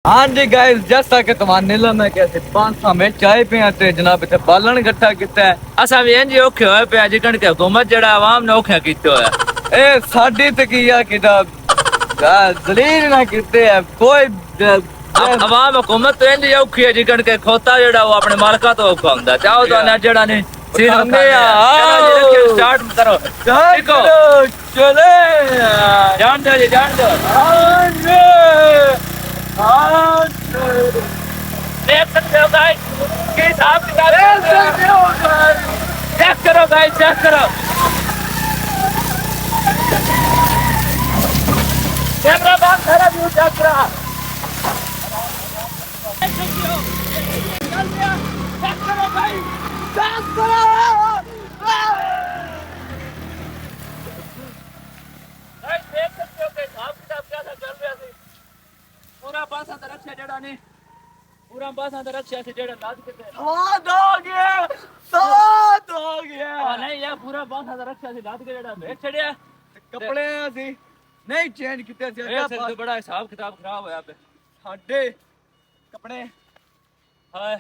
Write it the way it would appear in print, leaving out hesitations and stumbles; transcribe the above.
हाँ जी गाइस, जैसा कि तुम्हारे मैं कैसे 500 में चाय पिया ते जनाब इतने बालन इकट्ठा किया है। असा भी इंज औखे होए पे अज कण के हुकूमत जड़ा आवाम ने औखे कीते होया ए साडी तकिया किताब जलील ना किते है कोई आवाम हुकूमत तो इंज औखी है जिकण के खोता जड़ा वो अपने मालका तो औखा हुंदा चाहो तो ना जड़ा ने सीन खाने खाने चलो जी रखिए स्टार्ट करो देखो चले जान दो जी जान दो देख सकते हो गाइस के हिसाब किताब चेक करो गाइस चेक करो कैमरा बंद करा व्यू चेक करा चेक करो गाइस चेक करो गाइस देख सकते हो के हिसाब किताब क्या चल रहा है पूरा पासा तो रक्षा जड़ा ने पूरा पासा तो रक्षा से जड़ा लाद के साथ हो गया साथ हो गया नहीं यार पूरा पासा तो रक्षा से लाद के जड़ा भेज छड़िया कपड़े ਅਸੀਂ नहीं चेंज किते ਸੀ ये बड़ा हिसाब किताब खराब होया पे ਸਾਡੇ ਕੱਪੜੇ हाय